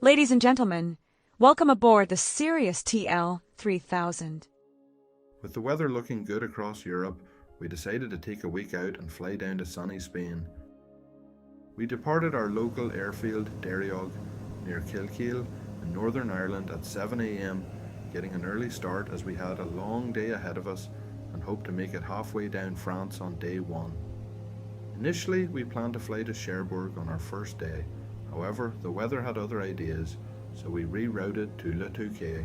Ladies and gentlemen, welcome aboard the Sirius TL 3000. With the weather looking good across Europe, we decided to take a week out and fly down to sunny Spain. We departed our local airfield, Derriog, near Kilkeel in Northern Ireland at 7 a.m, getting an early start as we had a long day ahead of us and hoped to make it halfway down France on day one. Initially, we planned to fly to Cherbourg on our first day. However, the weather had other ideas, so we rerouted to Le Touquet.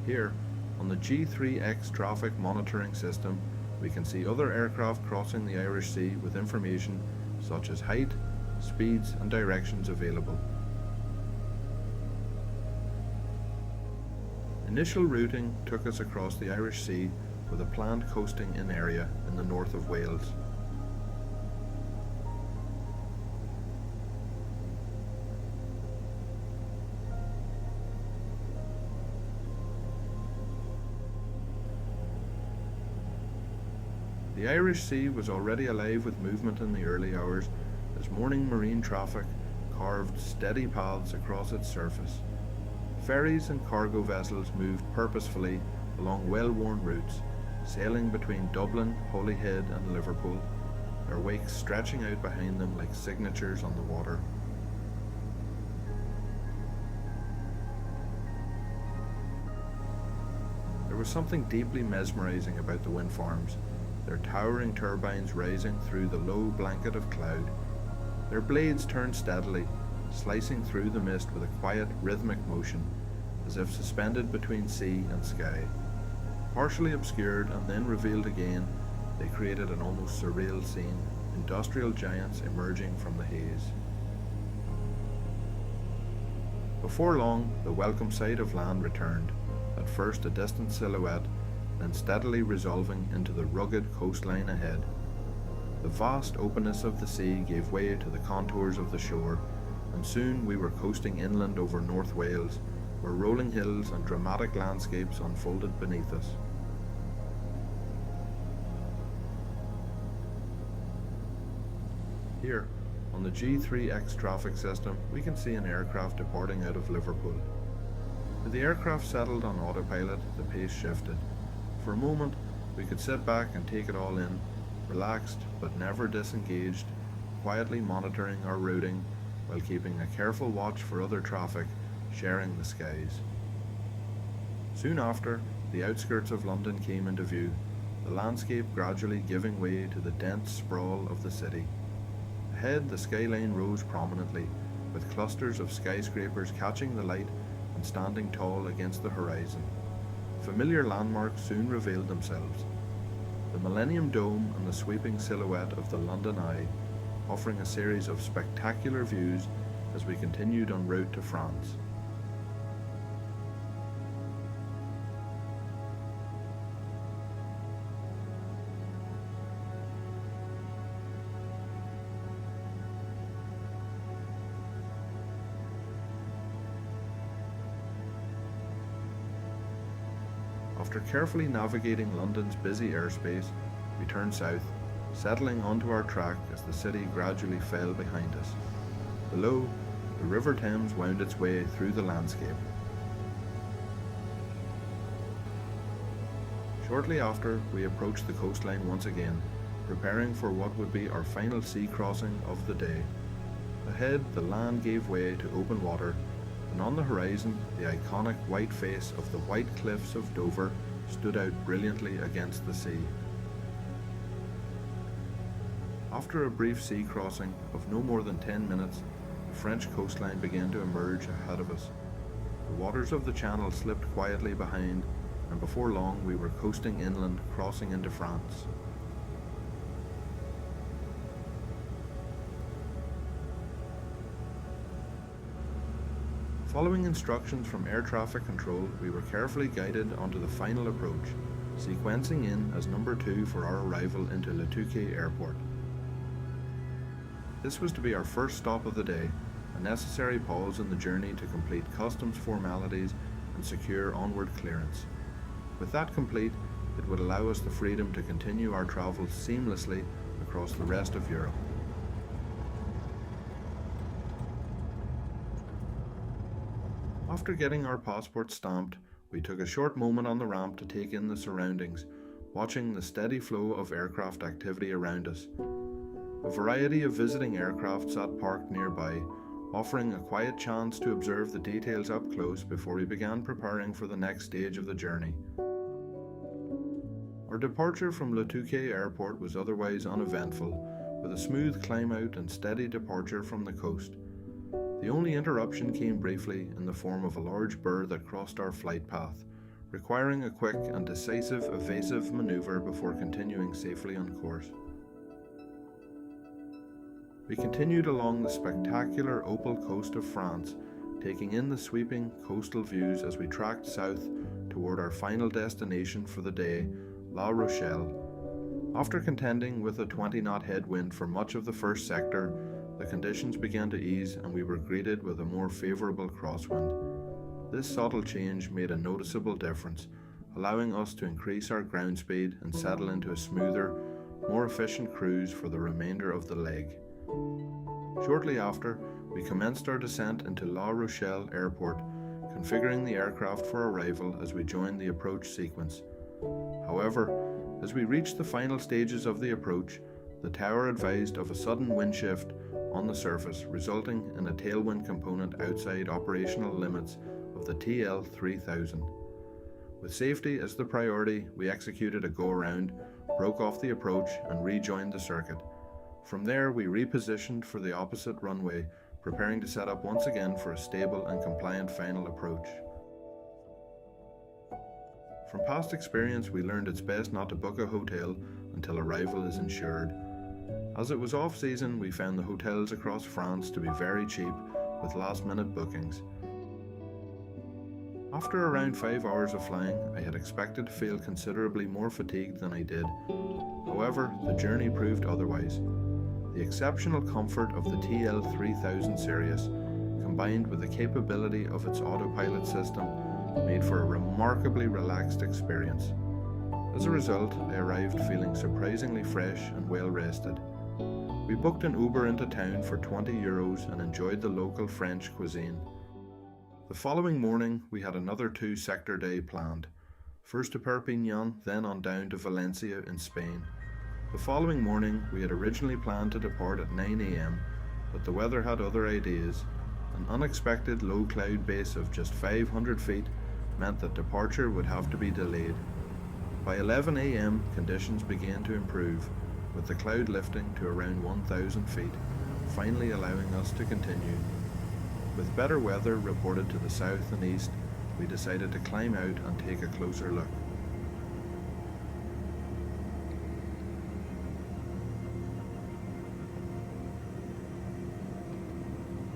Here, on the G3X traffic monitoring system, we can see other aircraft crossing the Irish Sea with information such as height, speeds and directions available. Initial routing took us across the Irish Sea with a planned coasting in area in the north of Wales. The Irish Sea was already alive with movement in the early hours as morning marine traffic carved steady paths across its surface. Ferries and cargo vessels moved purposefully along well-worn routes, sailing between Dublin, Holyhead and Liverpool, their wakes stretching out behind them like signatures on the water. There was something deeply mesmerizing about the wind farms, their towering turbines rising through the low blanket of cloud. Their blades turned steadily, slicing through the mist with a quiet, rhythmic motion, as if suspended between sea and sky. Partially obscured and then revealed again, they created an almost surreal scene, industrial giants emerging from the haze. Before long, the welcome sight of land returned, at first a distant silhouette, then steadily resolving into the rugged coastline ahead. The vast openness of the sea gave way to the contours of the shore, and soon we were coasting inland over North Wales, where rolling hills and dramatic landscapes unfolded beneath us. Here, on the G3X traffic system, we can see an aircraft departing out of Liverpool. With the aircraft settled on autopilot, the pace shifted. For a moment, we could sit back and take it all in, relaxed but never disengaged, quietly monitoring our routing while keeping a careful watch for other traffic sharing the skies. Soon after, the outskirts of London came into view, the landscape gradually giving way to the dense sprawl of the city. Ahead, the skyline rose prominently, with clusters of skyscrapers catching the light and standing tall against the horizon. Familiar landmarks soon revealed themselves. The Millennium Dome and the sweeping silhouette of the London Eye, offering a series of spectacular views as we continued en route to France. After carefully navigating London's busy airspace, we turned south, settling onto our track as the city gradually fell behind us. Below, the River Thames wound its way through the landscape. Shortly after, we approached the coastline once again, preparing for what would be our final sea crossing of the day. Ahead, the land gave way to open water, and on the horizon, the iconic white face of the white cliffs of Dover stood out brilliantly against the sea. After a brief sea crossing of no more than 10 minutes, the French coastline began to emerge ahead of us. The waters of the channel slipped quietly behind, and before long we were coasting inland, crossing into France. Following instructions from air traffic control, we were carefully guided onto the final approach, sequencing in as number 2 for our arrival into Le Touquet Airport. This was to be our first stop of the day, a necessary pause in the journey to complete customs formalities and secure onward clearance. With that complete, it would allow us the freedom to continue our travels seamlessly across the rest of Europe. After getting our passports stamped, we took a short moment on the ramp to take in the surroundings, watching the steady flow of aircraft activity around us. A variety of visiting aircraft sat parked nearby, offering a quiet chance to observe the details up close before we began preparing for the next stage of the journey. Our departure from Le Touquet Airport was otherwise uneventful, with a smooth climb out and steady departure from the coast. The only interruption came briefly in the form of a large bird that crossed our flight path, requiring a quick and decisive evasive maneuver before continuing safely on course. We continued along the spectacular opal coast of France, taking in the sweeping coastal views as we tracked south toward our final destination for the day, La Rochelle. After contending with a 20-knot headwind for much of the first sector, the conditions began to ease and we were greeted with a more favourable crosswind. This subtle change made a noticeable difference, allowing us to increase our ground speed and settle into a smoother, more efficient cruise for the remainder of the leg. Shortly after, we commenced our descent into La Rochelle Airport, configuring the aircraft for arrival as we joined the approach sequence. However, as we reached the final stages of the approach, the tower advised of a sudden wind shift on the surface, resulting in a tailwind component outside operational limits of the TL3000. With safety as the priority, we executed a go-around, broke off the approach and rejoined the circuit. From there, we repositioned for the opposite runway, preparing to set up once again for a stable and compliant final approach. From past experience, we learned it's best not to book a hotel until arrival is ensured. As it was off-season, we found the hotels across France to be very cheap, with last-minute bookings. After around 5 hours of flying, I had expected to feel considerably more fatigued than I did. However, the journey proved otherwise. The exceptional comfort of the TL3000 Sirius, combined with the capability of its autopilot system, made for a remarkably relaxed experience. As a result, I arrived feeling surprisingly fresh and well rested. We booked an Uber into town for €20 and enjoyed the local French cuisine. The following morning, we had another 2-sector day planned. First to Perpignan, then on down to Valencia in Spain. The following morning, we had originally planned to depart at 9 AM, but the weather had other ideas. An unexpected low cloud base of just 500 feet meant that departure would have to be delayed. By 11 AM, conditions began to improve, with the cloud lifting to around 1,000 feet, finally allowing us to continue. With better weather reported to the south and east, we decided to climb out and take a closer look.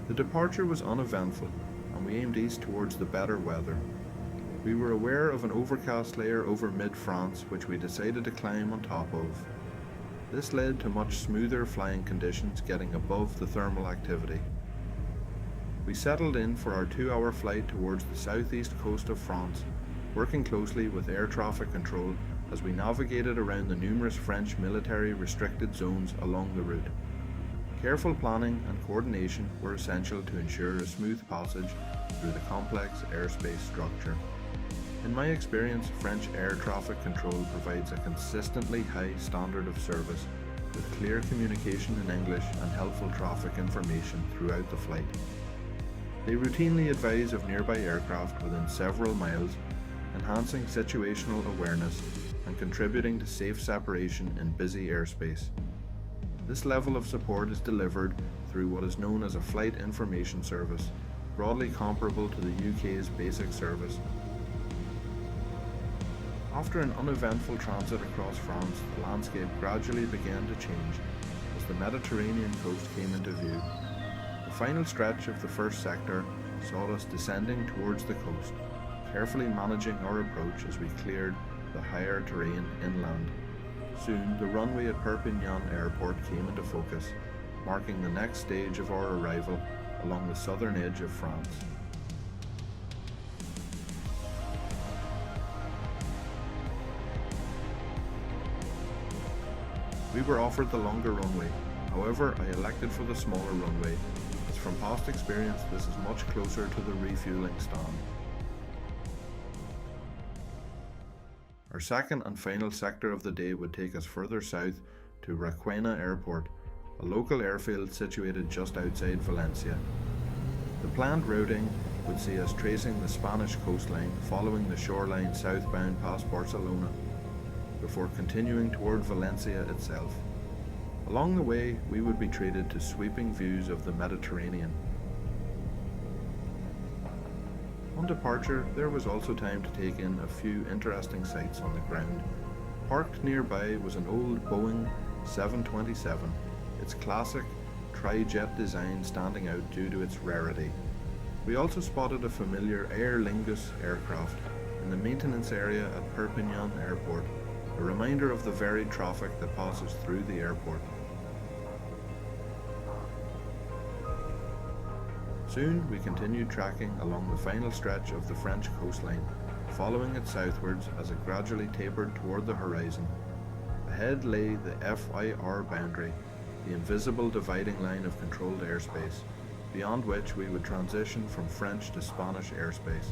The departure was uneventful, and we aimed east towards the better weather. We were aware of an overcast layer over mid-France, which we decided to climb on top of. This led to much smoother flying conditions getting above the thermal activity. We settled in for our 2-hour flight towards the southeast coast of France, working closely with air traffic control as we navigated around the numerous French military restricted zones along the route. Careful planning and coordination were essential to ensure a smooth passage through the complex airspace structure. In my experience, French air traffic control provides a consistently high standard of service, with clear communication in English and helpful traffic information throughout the flight. They routinely advise of nearby aircraft within several miles, enhancing situational awareness and contributing to safe separation in busy airspace. This level of support is delivered through what is known as a flight information service, broadly comparable to the UK's basic service. After an uneventful transit across France, the landscape gradually began to change as the Mediterranean coast came into view. The final stretch of the first sector saw us descending towards the coast, carefully managing our approach as we cleared the higher terrain inland. Soon, the runway at Perpignan Airport came into focus, marking the next stage of our arrival along the southern edge of France. We were offered the longer runway, however I elected for the smaller runway, as from past experience, this is much closer to the refueling stand. Our second and final sector of the day would take us further south to Requena Airport, a local airfield situated just outside Valencia. The planned routing would see us tracing the Spanish coastline, following the shoreline southbound past Barcelona, before continuing toward Valencia itself. Along the way, we would be treated to sweeping views of the Mediterranean. On departure, there was also time to take in a few interesting sights on the ground. Parked nearby was an old Boeing 727, its classic tri-jet design standing out due to its rarity. We also spotted a familiar Aer Lingus aircraft in the maintenance area at Perpignan Airport, a reminder of the varied traffic that passes through the airport. Soon we continued tracking along the final stretch of the French coastline, following it southwards as it gradually tapered toward the horizon. Ahead lay the FIR boundary, the invisible dividing line of controlled airspace, beyond which we would transition from French to Spanish airspace.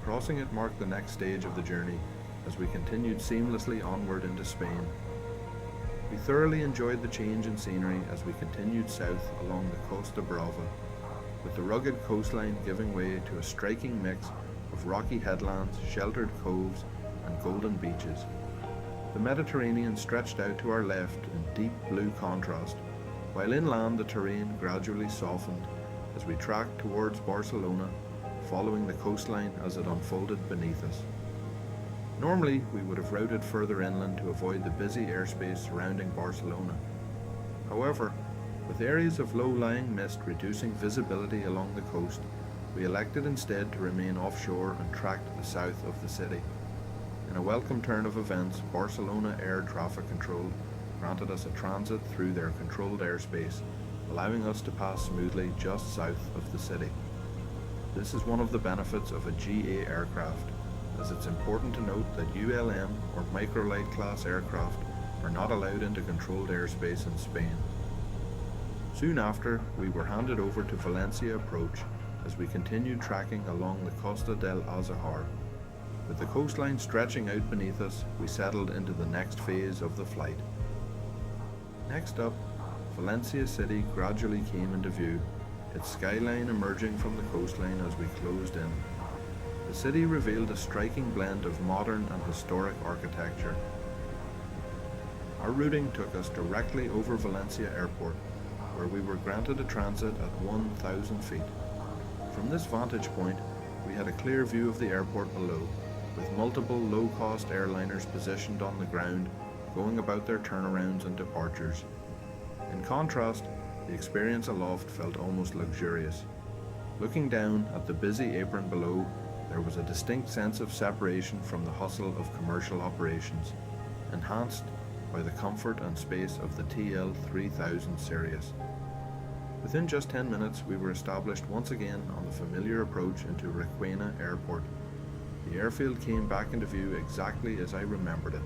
Crossing it marked the next stage of the journey as we continued seamlessly onward into Spain. We thoroughly enjoyed the change in scenery as we continued south along the Costa Brava, with the rugged coastline giving way to a striking mix of rocky headlands, sheltered coves, and golden beaches. The Mediterranean stretched out to our left in deep blue contrast, while inland the terrain gradually softened as we tracked towards Barcelona, following the coastline as it unfolded beneath us. Normally, we would have routed further inland to avoid the busy airspace surrounding Barcelona. However, with areas of low-lying mist reducing visibility along the coast, we elected instead to remain offshore and tracked the south of the city. In a welcome turn of events, Barcelona Air Traffic Control granted us a transit through their controlled airspace, allowing us to pass smoothly just south of the city. This is one of the benefits of a GA aircraft, as it's important to note that ULM or microlight class aircraft are not allowed into controlled airspace in Spain. Soon after, we were handed over to Valencia approach as we continued tracking along the Costa del Azahar. With the coastline stretching out beneath us, we settled into the next phase of the flight. Next up, Valencia city gradually came into view, its skyline emerging from the coastline as we closed in. The city revealed a striking blend of modern and historic architecture. Our routing took us directly over Valencia Airport, where we were granted a transit at 1,000 feet. From this vantage point, we had a clear view of the airport below, with multiple low-cost airliners positioned on the ground, going about their turnarounds and departures. In contrast, the experience aloft felt almost luxurious. Looking down at the busy apron below, there was a distinct sense of separation from the hustle of commercial operations, enhanced by the comfort and space of the TL3000 Sirius. Within just 10 minutes, we were established once again on the familiar approach into Requena Airport. The airfield came back into view exactly as I remembered it,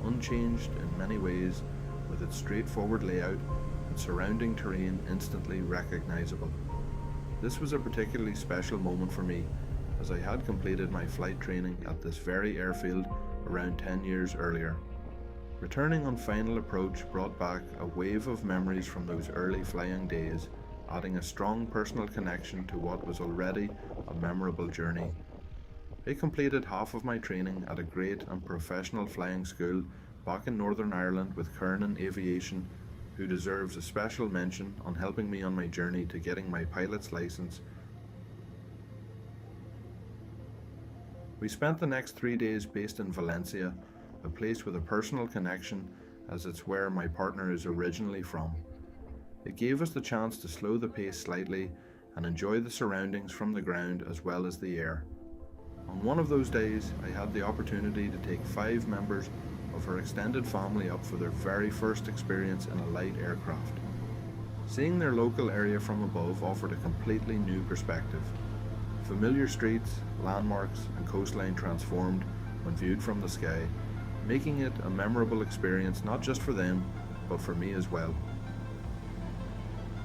unchanged in many ways, with its straightforward layout and surrounding terrain instantly recognizable. This was a particularly special moment for me, as I had completed my flight training at this very airfield around 10 years earlier. Returning on final approach brought back a wave of memories from those early flying days, adding a strong personal connection to what was already a memorable journey. I completed half of my training at a great and professional flying school back in Northern Ireland with Kernan Aviation, who deserves a special mention on helping me on my journey to getting my pilot's license. We spent the next 3 days based in Valencia, a place with a personal connection as it's where my partner is originally from. It gave us the chance to slow the pace slightly and enjoy the surroundings from the ground as well as the air. On one of those days, I had the opportunity to take 5 members of her extended family up for their very first experience in a light aircraft. Seeing their local area from above offered a completely new perspective. Familiar streets, landmarks, and coastline transformed when viewed from the sky, making it a memorable experience not just for them, but for me as well.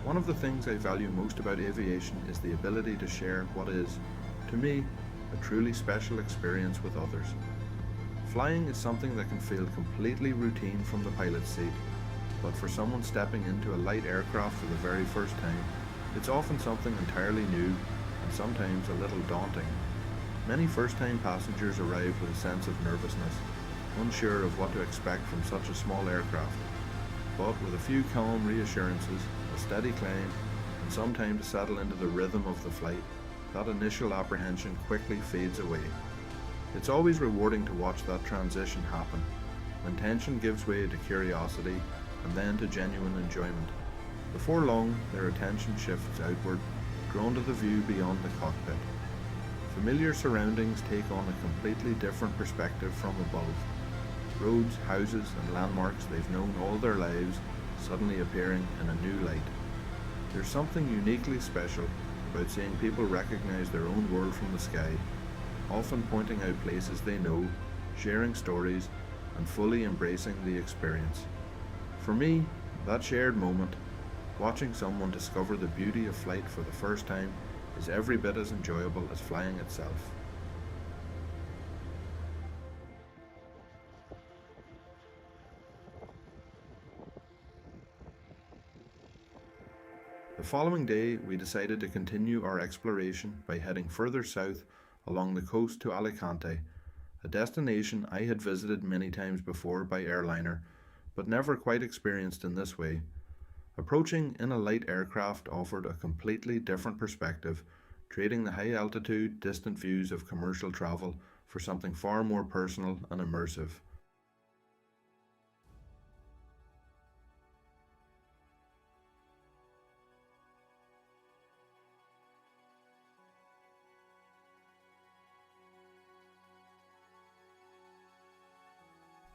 One of the things I value most about aviation is the ability to share what is, to me, a truly special experience with others. Flying is something that can feel completely routine from the pilot's seat, but for someone stepping into a light aircraft for the very first time, it's often something entirely new and sometimes a little daunting. Many first-time passengers arrive with a sense of nervousness, unsure of what to expect from such a small aircraft. But with a few calm reassurances, a steady climb, and some time to settle into the rhythm of the flight, that initial apprehension quickly fades away. It's always rewarding to watch that transition happen, when tension gives way to curiosity and then to genuine enjoyment. Before long, their attention shifts outward, drawn to the view beyond the cockpit. Familiar surroundings take on a completely different perspective from above. Roads, houses, and landmarks they've known all their lives suddenly appearing in a new light. There's something uniquely special about seeing people recognize their own world from the sky, often pointing out places they know, sharing stories, and fully embracing the experience. For me, that shared moment, watching someone discover the beauty of flight for the first time, is every bit as enjoyable as flying itself. The following day, we decided to continue our exploration by heading further south along the coast to Alicante, a destination I had visited many times before by airliner, but never quite experienced in this way. Approaching in a light aircraft offered a completely different perspective, trading the high altitude, distant views of commercial travel for something far more personal and immersive.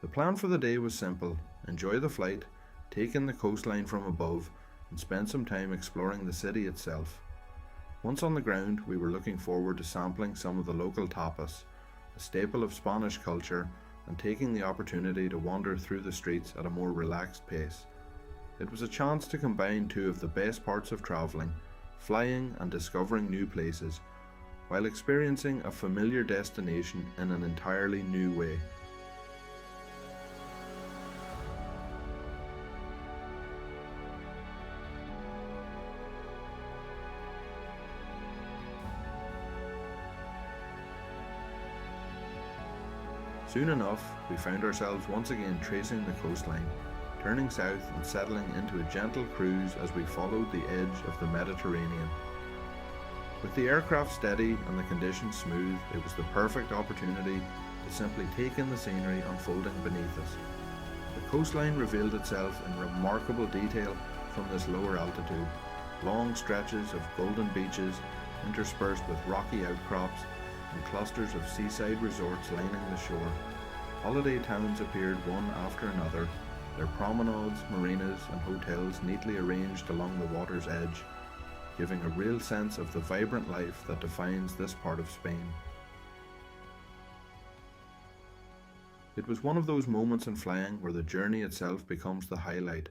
The plan for the day was simple: enjoy the flight, take in the coastline from above, and spend some time exploring the city itself. Once on the ground, we were looking forward to sampling some of the local tapas, a staple of Spanish culture, and taking the opportunity to wander through the streets at a more relaxed pace. It was a chance to combine two of the best parts of travelling, flying and discovering new places, while experiencing a familiar destination in an entirely new way. Soon enough, we found ourselves once again tracing the coastline, turning south and settling into a gentle cruise as we followed the edge of the Mediterranean. With the aircraft steady and the conditions smooth, it was the perfect opportunity to simply take in the scenery unfolding beneath us. The coastline revealed itself in remarkable detail from this lower altitude, long stretches of golden beaches interspersed with rocky outcrops and clusters of seaside resorts lining the shore. Holiday towns appeared one after another, their promenades, marinas, and hotels neatly arranged along the water's edge, giving a real sense of the vibrant life that defines this part of Spain. It was one of those moments in flying where the journey itself becomes the highlight.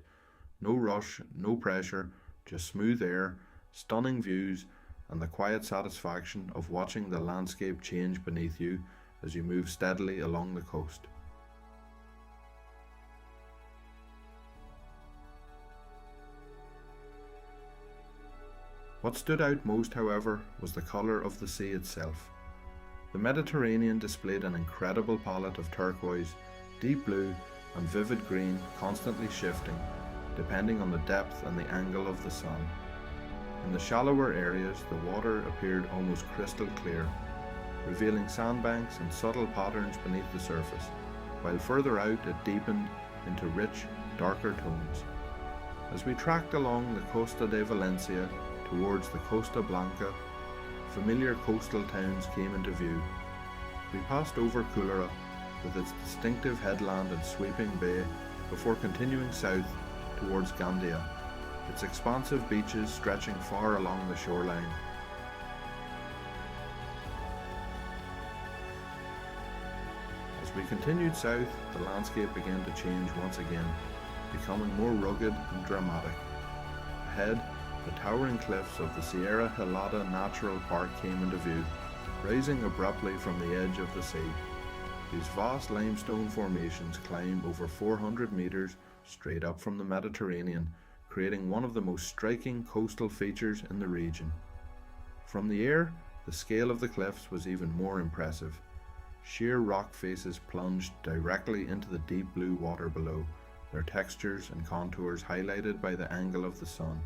No rush, no pressure, just smooth air, stunning views, and the quiet satisfaction of watching the landscape change beneath you as you move steadily along the coast. What stood out most, however, was the colour of the sea itself. The Mediterranean displayed an incredible palette of turquoise, deep blue, and vivid green, constantly shifting, depending on the depth and the angle of the sun. In the shallower areas, the water appeared almost crystal clear, revealing sandbanks and subtle patterns beneath the surface, while further out it deepened into rich, darker tones. As we tracked along the Costa de Valencia towards the Costa Blanca, familiar coastal towns came into view. We passed over Culera, with its distinctive headland and sweeping bay, before continuing south towards Gandia, its expansive beaches stretching far along the shoreline. As we continued south, the landscape began to change once again, becoming more rugged and dramatic. Ahead, the towering cliffs of the Sierra Helada Natural Park came into view, rising abruptly from the edge of the sea. These vast limestone formations climb over 400 metres straight up from the Mediterranean, creating one of the most striking coastal features in the region. From the air, the scale of the cliffs was even more impressive. Sheer rock faces plunged directly into the deep blue water below, their textures and contours highlighted by the angle of the sun.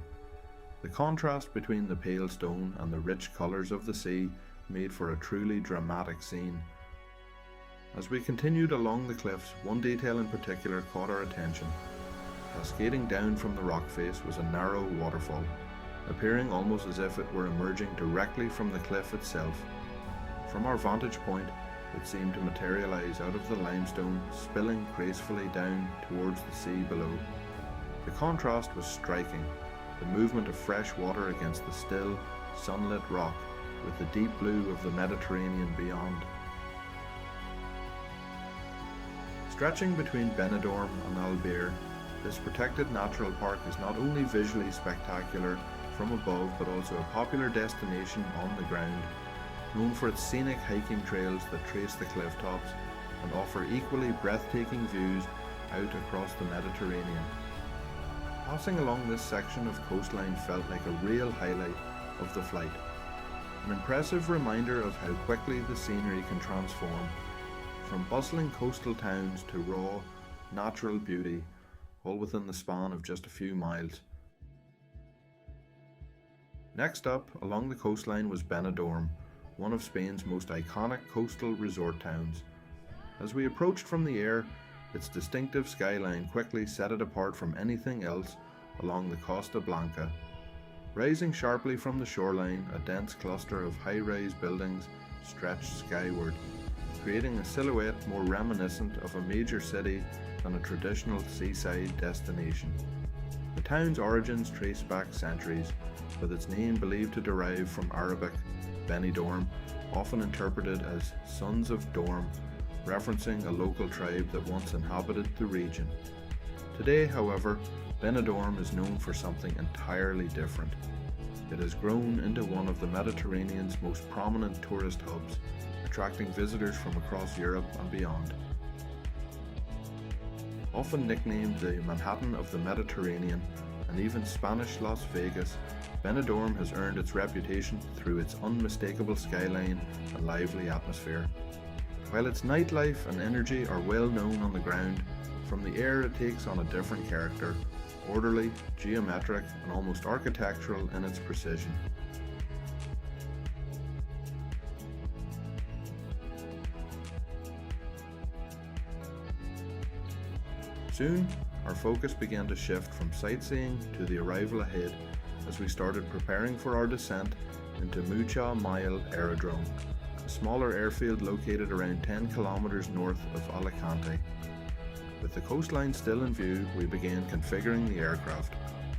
The contrast between the pale stone and the rich colours of the sea made for a truly dramatic scene. As we continued along the cliffs, one detail in particular caught our attention. Cascading down from the rock face was a narrow waterfall, appearing almost as if it were emerging directly from the cliff itself. From our vantage point, it seemed to materialize out of the limestone, spilling gracefully down towards the sea below. The contrast was striking, the movement of fresh water against the still, sunlit rock, with the deep blue of the Mediterranean beyond. Stretching between Benidorm and Albert, this protected natural park is not only visually spectacular from above but also a popular destination on the ground, known for its scenic hiking trails that trace the cliff tops and offer equally breathtaking views out across the Mediterranean. Passing along this section of coastline felt like a real highlight of the flight, an impressive reminder of how quickly the scenery can transform, from bustling coastal towns to raw, natural beauty, all within the span of just a few miles. Next up, along the coastline was Benidorm, one of Spain's most iconic coastal resort towns. As we approached from the air, its distinctive skyline quickly set it apart from anything else along the Costa Blanca. Rising sharply from the shoreline, a dense cluster of high-rise buildings stretched skyward, creating a silhouette more reminiscent of a major city than a traditional seaside destination. The town's origins trace back centuries, with its name believed to derive from Arabic Benidorm, often interpreted as Sons of Dorm, referencing a local tribe that once inhabited the region. Today, however, Benidorm is known for something entirely different. It has grown into one of the Mediterranean's most prominent tourist hubs, attracting visitors from across Europe and beyond. Often nicknamed the Manhattan of the Mediterranean and even Spanish Las Vegas, Benidorm has earned its reputation through its unmistakable skyline and lively atmosphere. While its nightlife and energy are well known on the ground, from the air it takes on a different character, orderly, geometric, and almost architectural in its precision. Soon, our focus began to shift from sightseeing to the arrival ahead as we started preparing for our descent into Mucha Mile Aerodrome, a smaller airfield located around 10 kilometers north of Alicante. With the coastline still in view, we began configuring the aircraft,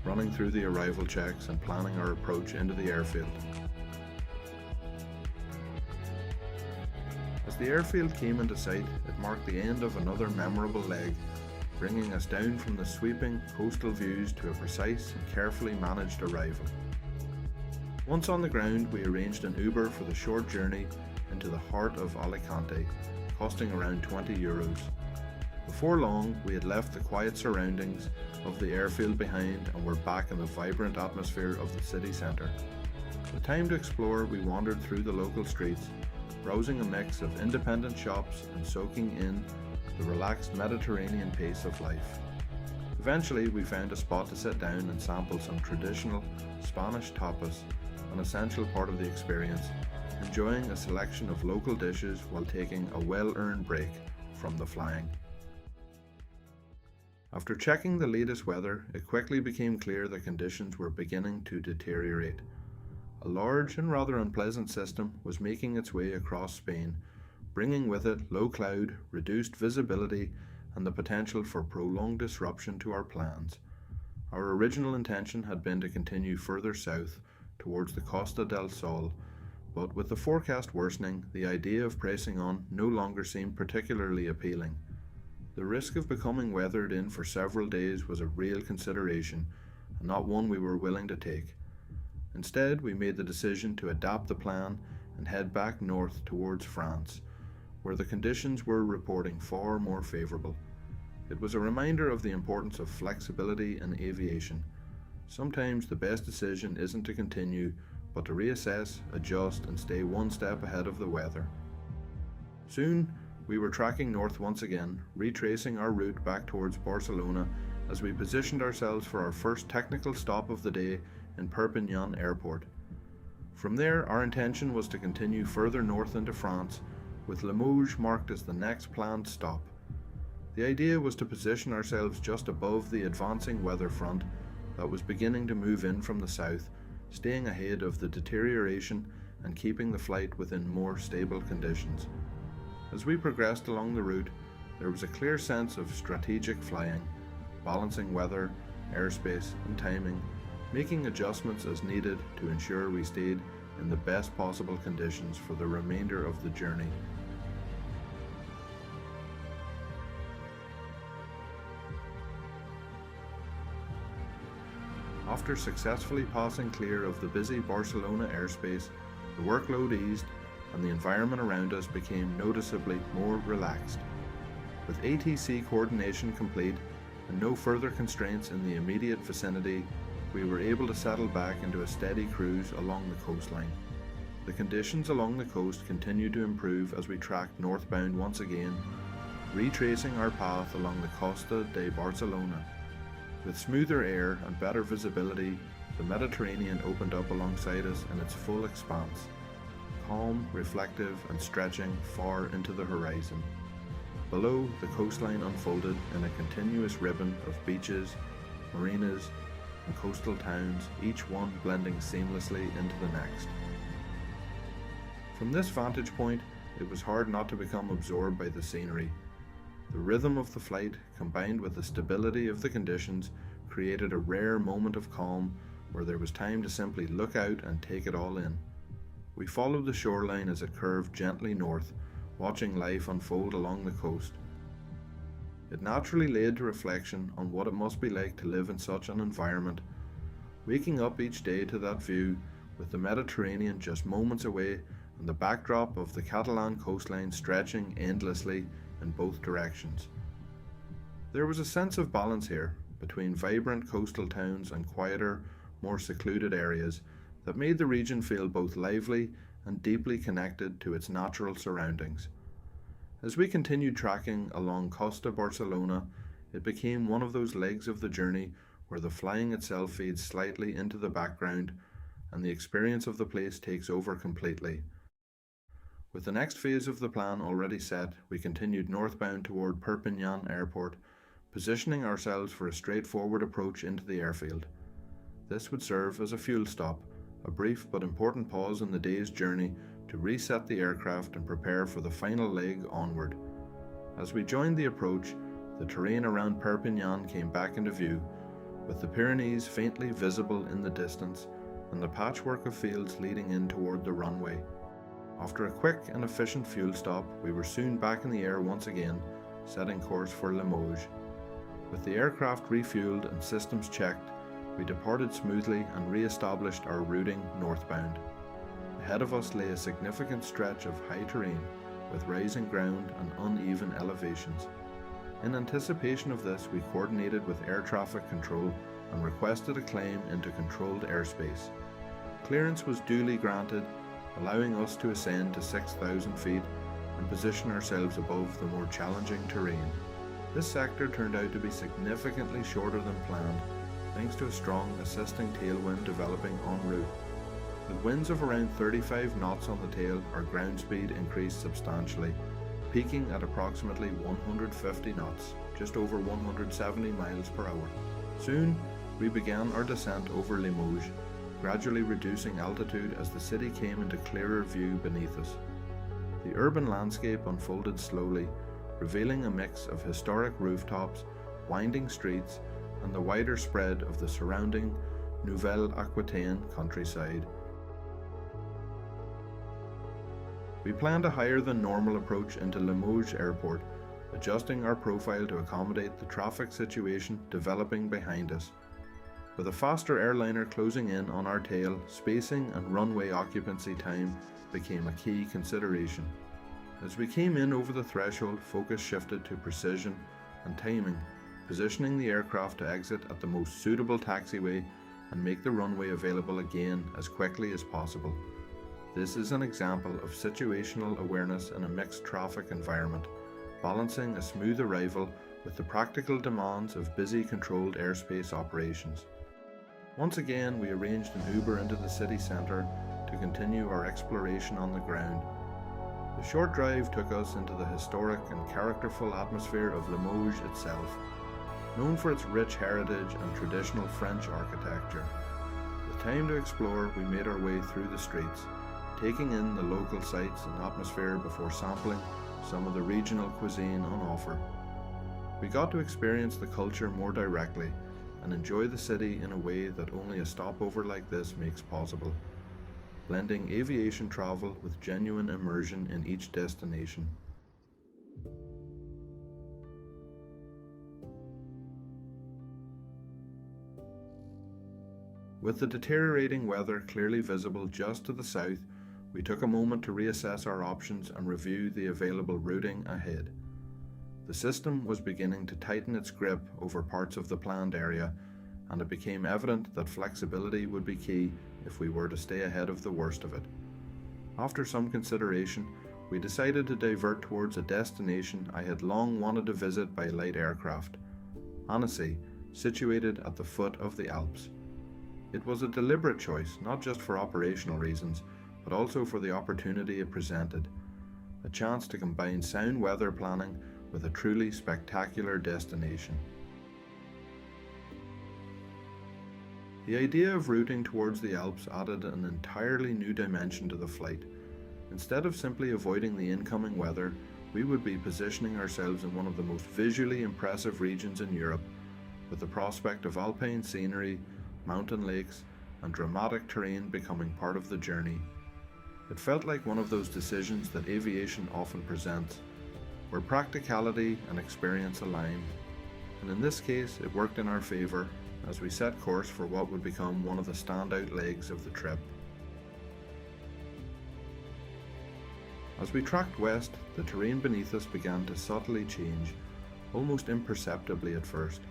running through the arrival checks and planning our approach into the airfield. As the airfield came into sight, it marked the end of another memorable leg, bringing us down from the sweeping coastal views to a precise and carefully managed arrival. Once on the ground, we arranged an Uber for the short journey into the heart of Alicante, costing around €20. Before long, we had left the quiet surroundings of the airfield behind and were back in the vibrant atmosphere of the city centre. With time to explore, we wandered through the local streets, browsing a mix of independent shops and soaking in the relaxed Mediterranean pace of life. Eventually, we found a spot to sit down and sample some traditional Spanish tapas, an essential part of the experience, enjoying a selection of local dishes while taking a well-earned break from the flying. After checking the latest weather, it quickly became clear that conditions were beginning to deteriorate. A large and rather unpleasant system was making its way across Spain, bringing with it low cloud, reduced visibility, and the potential for prolonged disruption to our plans. Our original intention had been to continue further south towards the Costa del Sol, but with the forecast worsening, the idea of pressing on no longer seemed particularly appealing. The risk of becoming weathered in for several days was a real consideration, and not one we were willing to take. Instead, we made the decision to adapt the plan and head back north towards France, where the conditions were reporting far more favourable. It was a reminder of the importance of flexibility in aviation. Sometimes the best decision isn't to continue, but to reassess, adjust, and stay one step ahead of the weather. Soon, we were tracking north once again, retracing our route back towards Barcelona as we positioned ourselves for our first technical stop of the day in Perpignan airport. From there, our intention was to continue further north into France, with Limoges marked as the next planned stop. The idea was to position ourselves just above the advancing weather front that was beginning to move in from the south, staying ahead of the deterioration and keeping the flight within more stable conditions. As we progressed along the route, there was a clear sense of strategic flying, balancing weather, airspace, and timing, making adjustments as needed to ensure we stayed in the best possible conditions for the remainder of the journey. After successfully passing clear of the busy Barcelona airspace, the workload eased and the environment around us became noticeably more relaxed. With ATC coordination complete and no further constraints in the immediate vicinity, we were able to settle back into a steady cruise along the coastline. The conditions along the coast continued to improve as we tracked northbound once again, retracing our path along the Costa de Barcelona. With smoother air and better visibility, the Mediterranean opened up alongside us in its full expanse, calm, reflective, and stretching far into the horizon. Below, the coastline unfolded in a continuous ribbon of beaches, marinas, and coastal towns, each one blending seamlessly into the next. From this vantage point, it was hard not to become absorbed by the scenery. The rhythm of the flight, combined with the stability of the conditions, created a rare moment of calm where there was time to simply look out and take it all in. We followed the shoreline as it curved gently north, watching life unfold along the coast. It naturally led to reflection on what it must be like to live in such an environment, waking up each day to that view, with the Mediterranean just moments away and the backdrop of the Catalan coastline stretching endlessly in both directions. There was a sense of balance here, between vibrant coastal towns and quieter, more secluded areas, that made the region feel both lively and deeply connected to its natural surroundings. As we continued tracking along Costa Barcelona, it became one of those legs of the journey where the flying itself fades slightly into the background and the experience of the place takes over completely. With the next phase of the plan already set, we continued northbound toward Perpignan airport, positioning ourselves for a straightforward approach into the airfield. This would serve as a fuel stop, a brief but important pause in the day's journey to reset the aircraft and prepare for the final leg onward. As we joined the approach, the terrain around Perpignan came back into view, with the Pyrenees faintly visible in the distance and the patchwork of fields leading in toward the runway. After a quick and efficient fuel stop, we were soon back in the air once again, setting course for Limoges. With the aircraft refueled and systems checked, we departed smoothly and re-established our routing northbound. Ahead of us lay a significant stretch of high terrain, with rising ground and uneven elevations. In anticipation of this, we coordinated with air traffic control and requested a climb into controlled airspace. Clearance was duly granted, allowing us to ascend to 6,000 feet and position ourselves above the more challenging terrain. This sector turned out to be significantly shorter than planned, thanks to a strong assisting tailwind developing en route. With winds of around 35 knots on the tail, our ground speed increased substantially, peaking at approximately 150 knots, just over 170 miles per hour. Soon, we began our descent over Limoges, gradually reducing altitude as the city came into clearer view beneath us. The urban landscape unfolded slowly, revealing a mix of historic rooftops, winding streets, and the wider spread of the surrounding Nouvelle Aquitaine countryside. We planned a higher than normal approach into Limoges airport, adjusting our profile to accommodate the traffic situation developing behind us. With a faster airliner closing in on our tail, spacing and runway occupancy time became a key consideration. As we came in over the threshold, focus shifted to precision and timing, positioning the aircraft to exit at the most suitable taxiway and make the runway available again as quickly as possible. This is an example of situational awareness in a mixed traffic environment, balancing a smooth arrival with the practical demands of busy controlled airspace operations. Once again, we arranged an Uber into the city centre to continue our exploration on the ground. The short drive took us into the historic and characterful atmosphere of Limoges itself, known for its rich heritage and traditional French architecture. With time to explore, we made our way through the streets, taking in the local sights and atmosphere before sampling some of the regional cuisine on offer. We got to experience the culture more directly and enjoy the city in a way that only a stopover like this makes possible, blending aviation travel with genuine immersion in each destination. With the deteriorating weather clearly visible just to the south, we took a moment to reassess our options and review the available routing ahead. The system was beginning to tighten its grip over parts of the planned area, and it became evident that flexibility would be key if we were to stay ahead of the worst of it. After some consideration, we decided to divert towards a destination I had long wanted to visit by light aircraft, Annecy, situated at the foot of the Alps. It was a deliberate choice, not just for operational reasons, but also for the opportunity it presented, a chance to combine sound weather planning with a truly spectacular destination. The idea of routing towards the Alps added an entirely new dimension to the flight. Instead of simply avoiding the incoming weather, we would be positioning ourselves in one of the most visually impressive regions in Europe, with the prospect of alpine scenery, mountain lakes, and dramatic terrain becoming part of the journey. It felt like one of those decisions that aviation often presents, where practicality and experience align, and in this case it worked in our favour as we set course for what would become one of the standout legs of the trip. As we tracked west, the terrain beneath us began to subtly change, almost imperceptibly at first.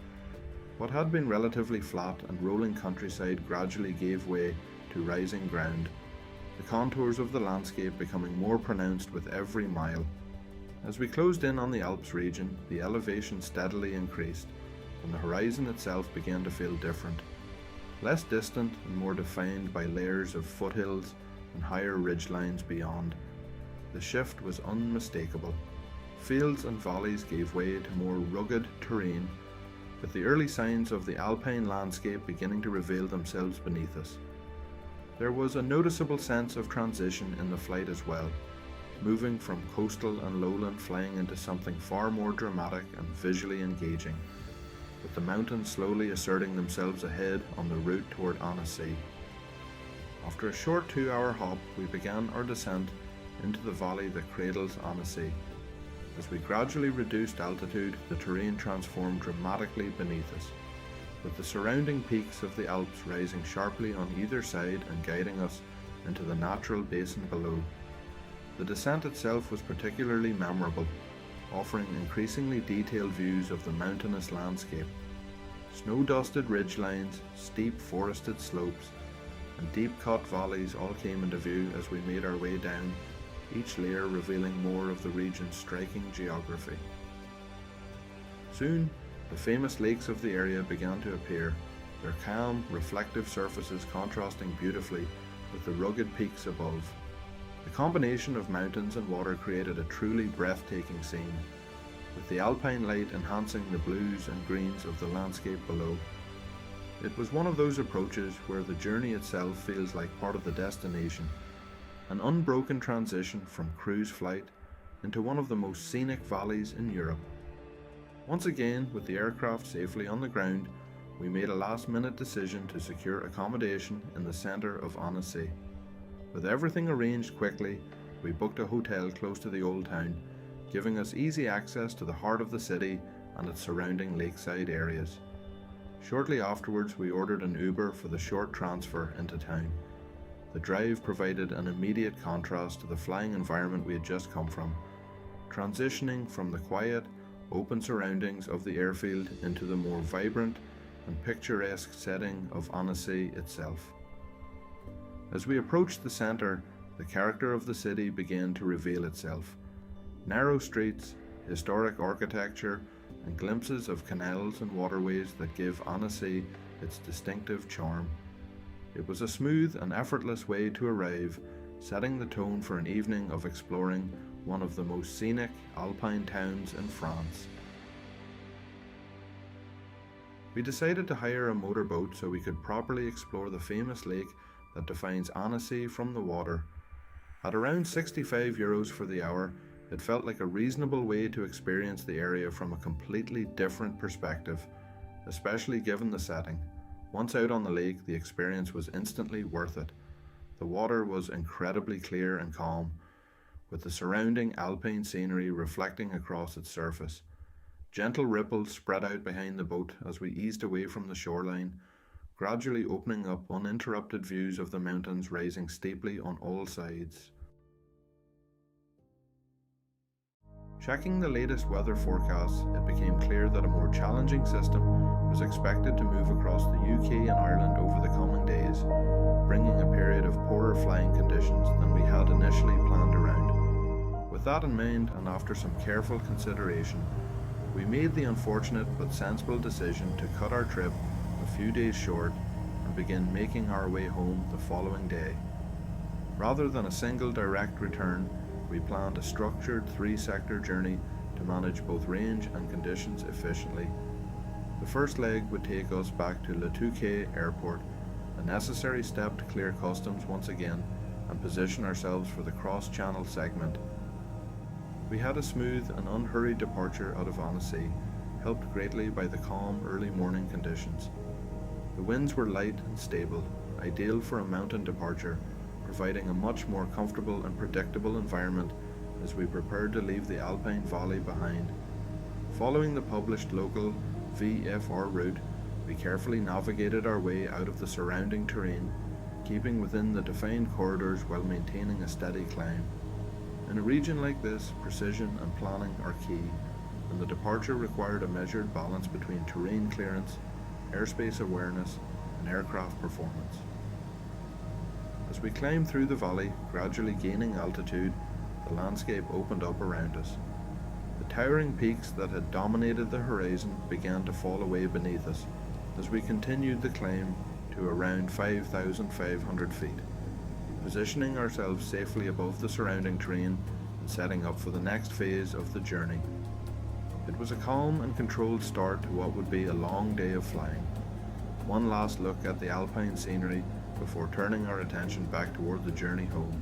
What had been relatively flat and rolling countryside gradually gave way to rising ground, the contours of the landscape becoming more pronounced with every mile. As we closed in on the Alps region, the elevation steadily increased, and the horizon itself began to feel different, less distant and more defined by layers of foothills and higher ridgelines beyond. The shift was unmistakable. Fields and valleys gave way to more rugged terrain, with the early signs of the alpine landscape beginning to reveal themselves beneath us. There was a noticeable sense of transition in the flight as well, moving from coastal and lowland flying into something far more dramatic and visually engaging, with the mountains slowly asserting themselves ahead on the route toward Annecy. After a short 2-hour hop, we began our descent into the valley that cradles Annecy. As we gradually reduced altitude, the terrain transformed dramatically beneath us, with the surrounding peaks of the Alps rising sharply on either side and guiding us into the natural basin below. The descent itself was particularly memorable, offering increasingly detailed views of the mountainous landscape. Snow-dusted ridgelines, steep forested slopes, and deep-cut valleys all came into view as we made our way down, each layer revealing more of the region's striking geography. Soon, the famous lakes of the area began to appear, their calm, reflective surfaces contrasting beautifully with the rugged peaks above. The combination of mountains and water created a truly breathtaking scene, with the alpine light enhancing the blues and greens of the landscape below. It was one of those approaches where the journey itself feels like part of the destination, an unbroken transition from cruise flight into one of the most scenic valleys in Europe. Once again, with the aircraft safely on the ground, we made a last-minute decision to secure accommodation in the centre of Annecy. With everything arranged quickly, we booked a hotel close to the old town, giving us easy access to the heart of the city and its surrounding lakeside areas. Shortly afterwards, we ordered an Uber for the short transfer into town. The drive provided an immediate contrast to the flying environment we had just come from, transitioning from the quiet, open surroundings of the airfield into the more vibrant and picturesque setting of Annecy itself. As we approached the centre, the character of the city began to reveal itself. Narrow streets, historic architecture, and glimpses of canals and waterways that give Annecy its distinctive charm. It was a smooth and effortless way to arrive, setting the tone for an evening of exploring one of the most scenic alpine towns in France. We decided to hire a motorboat so we could properly explore the famous lake that defines Annecy from the water. At around €65 for the hour, it felt like a reasonable way to experience the area from a completely different perspective, especially given the setting. Once out on the lake, the experience was instantly worth it. The water was incredibly clear and calm, with the surrounding alpine scenery reflecting across its surface. Gentle ripples spread out behind the boat as we eased away from the shoreline, gradually opening up uninterrupted views of the mountains rising steeply on all sides. Checking the latest weather forecasts, it became clear that a more challenging system was expected to move across the UK and Ireland over the coming days, bringing a period of poorer flying conditions than we had initially planned around. With that in mind, and after some careful consideration, we made the unfortunate but sensible decision to cut our trip a few days short and begin making our way home the following day. Rather than a single direct return, we planned a structured 3-sector journey to manage both range and conditions efficiently. The first leg would take us back to Le Touquet Airport, a necessary step to clear customs once again and position ourselves for the cross-channel segment. We had a smooth and unhurried departure out of Annecy, helped greatly by the calm early morning conditions. The winds were light and stable, ideal for a mountain departure, providing a much more comfortable and predictable environment as we prepared to leave the Alpine Valley behind. Following the published local VFR route, we carefully navigated our way out of the surrounding terrain, keeping within the defined corridors while maintaining a steady climb. In a region like this, precision and planning are key, and the departure required a measured balance between terrain clearance, airspace awareness, and aircraft performance. As we climbed through the valley, gradually gaining altitude, the landscape opened up around us. The towering peaks that had dominated the horizon began to fall away beneath us as we continued the climb to around 5,500 feet, positioning ourselves safely above the surrounding terrain and setting up for the next phase of the journey. It was a calm and controlled start to what would be a long day of flying. One last look at the alpine scenery before turning our attention back toward the journey home.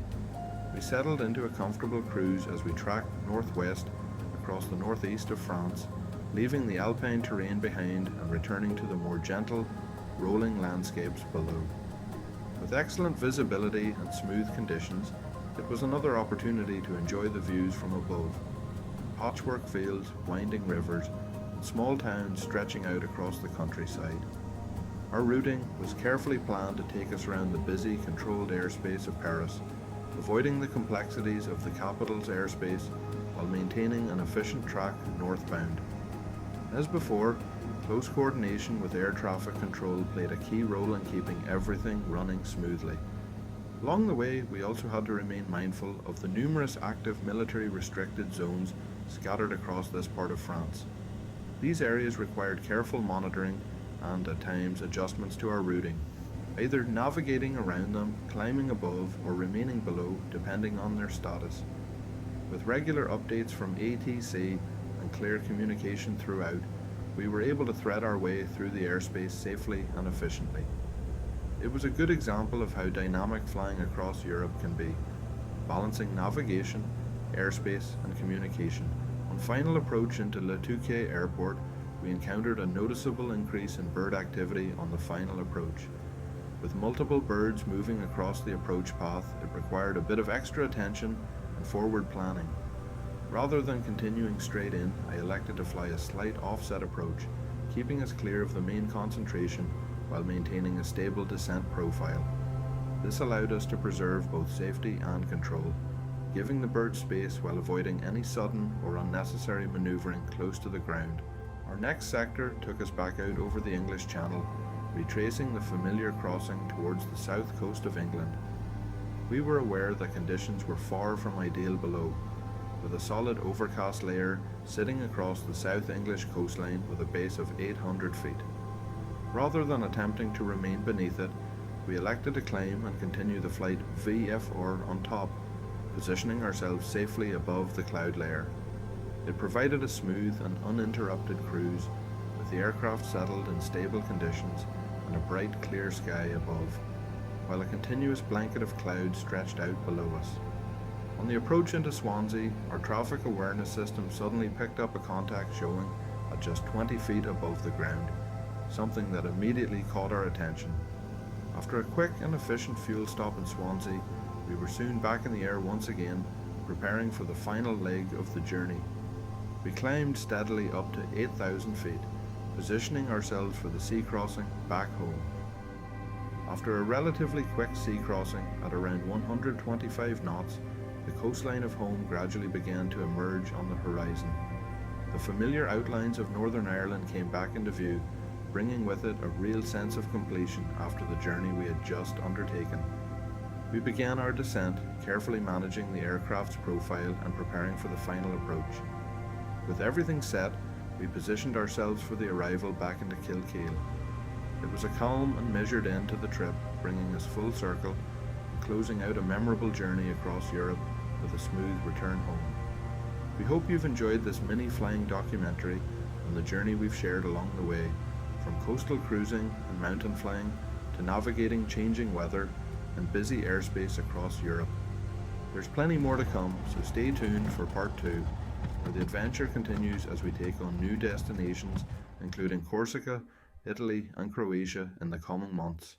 We settled into a comfortable cruise as we tracked northwest across the northeast of France, leaving the alpine terrain behind and returning to the more gentle, rolling landscapes below. With excellent visibility and smooth conditions, it was another opportunity to enjoy the views from above. Patchwork fields, winding rivers, and small towns stretching out across the countryside. Our routing was carefully planned to take us around the busy, controlled airspace of Paris, avoiding the complexities of the capital's airspace while maintaining an efficient track northbound. As before, close coordination with air traffic control played a key role in keeping everything running smoothly. Along the way, we also had to remain mindful of the numerous active military restricted zones scattered across this part of France. These areas required careful monitoring and, at times, adjustments to our routing, either navigating around them, climbing above, or remaining below, depending on their status. With regular updates from ATC and clear communication throughout, we were able to thread our way through the airspace safely and efficiently. It was a good example of how dynamic flying across Europe can be, balancing navigation, airspace, and communication. On final approach into Le Touquet Airport, we encountered a noticeable increase in bird activity on the final approach. With multiple birds moving across the approach path, it required a bit of extra attention and forward planning. Rather than continuing straight in, I elected to fly a slight offset approach, keeping us clear of the main concentration while maintaining a stable descent profile. This allowed us to preserve both safety and control, giving the bird space while avoiding any sudden or unnecessary manoeuvring close to the ground. Our next sector took us back out over the English Channel, retracing the familiar crossing towards the south coast of England. We were aware that conditions were far from ideal below, with a solid overcast layer sitting across the South English coastline with a base of 800 feet. Rather than attempting to remain beneath it, we elected to climb and continue the flight VFR on top, positioning ourselves safely above the cloud layer. It provided a smooth and uninterrupted cruise, with the aircraft settled in stable conditions and a bright clear sky above, while a continuous blanket of cloud stretched out below us. On the approach into Swansea, our traffic awareness system suddenly picked up a contact showing at just 20 feet above the ground, something that immediately caught our attention. After a quick and efficient fuel stop in Swansea, we were soon back in the air once again, preparing for the final leg of the journey. We climbed steadily up to 8,000 feet, positioning ourselves for the sea crossing back home. After a relatively quick sea crossing at around 125 knots, the coastline of home gradually began to emerge on the horizon. The familiar outlines of Northern Ireland came back into view, bringing with it a real sense of completion after the journey we had just undertaken. We began our descent, carefully managing the aircraft's profile and preparing for the final approach. With everything set, we positioned ourselves for the arrival back into Kilkeel. It was a calm and measured end to the trip, bringing us full circle and closing out a memorable journey across Europe with a smooth return home. We hope you've enjoyed this mini flying documentary and the journey we've shared along the way, from coastal cruising and mountain flying to navigating changing weather and busy airspace across Europe. There's plenty more to come, so stay tuned for part 2, where the adventure continues as we take on new destinations including Corsica, Italy and Croatia in the coming months.